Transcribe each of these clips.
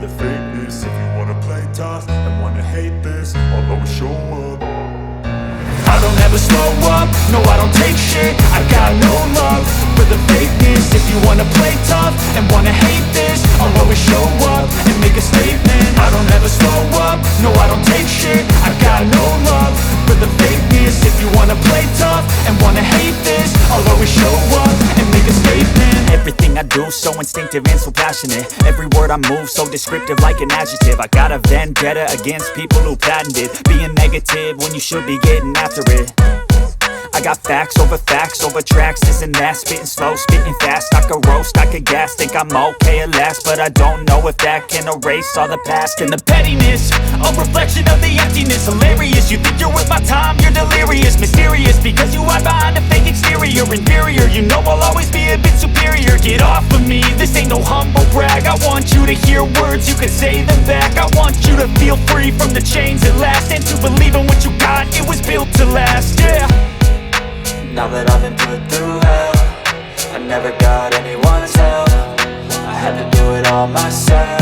the fakeness. If you wanna play tough and wanna hate this, I'll always show up. I don't ever slow up, no I don't take shit. I got no love for the fakeness. If you wanna play tough and wanna hate this, I'll always show up and make a statement. I don't ever slow up, no I don't take shit. I got no love for the fakeness. If you wanna play tough and wanna hate this, I'll always show up and make a statement. Everything I do so instinctive and so passionate. Every word I move so descriptive like an adjective. I got a vendetta against people who patented being negative when you should be getting after it. I got facts over tracks, this and that. Spitting slow, spitting fast. I could roast, I could gas. Think I'm okay at last, but I don't know if that can erase all the past. And the pettiness, a reflection of the emptiness. Hilarious, you think you're worth my time, you're delirious. Mysterious, because you hide behind a fake exterior. Inferior, you know I'll always be a bit superior. Get off of me, this ain't no humble brag. I want you to hear words, you can say them back. I want you to feel free from the chains at last, and to believe in what you got, it was built to last, yeah. Now that I've been put through hell, I never got anyone's help. I had to do it all myself.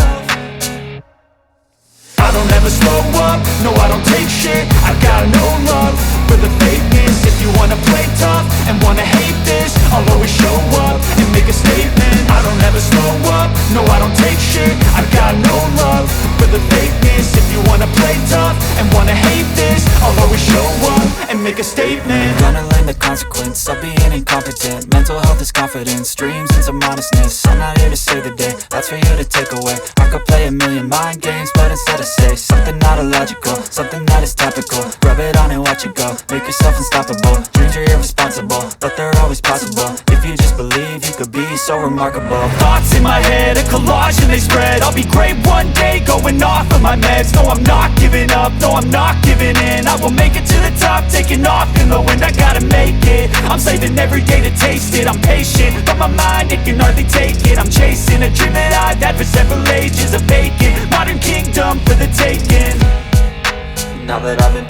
I don't ever slow up, no I don't take shit. I got no love for the fakeness. If you wanna play tough and wanna hate this, I'll always show up and make a statement. I don't ever slow up, no I don't take shit. I got no love for the fakeness. If you wanna play tough and wanna hate this, I'll always show up and make a statement. Gonna learn the consequence of being incompetent. Mental health is confidence, dreams and some honestness. I'm not here to save the day, that's for you to take away. I could play a million mind games, but instead I say something not illogical, something that is topical. Rub it on and watch it go, make yourself unstoppable. Dreams are irresponsible, but they're always possible. If you just believe, you could be so remarkable. Thoughts in my head, a collage and they spread. I'll be great one day, going off of my meds. No, I'm not giving up, no, I'm not giving in. I will make it to the top, taking off in the wind. I gotta make it, I'm saving every day to taste it. I'm patient, but my mind, it can hardly take it. I'm chasing a dream that I've had for several ages. A vacant modern kingdom for the taking. Now that I've been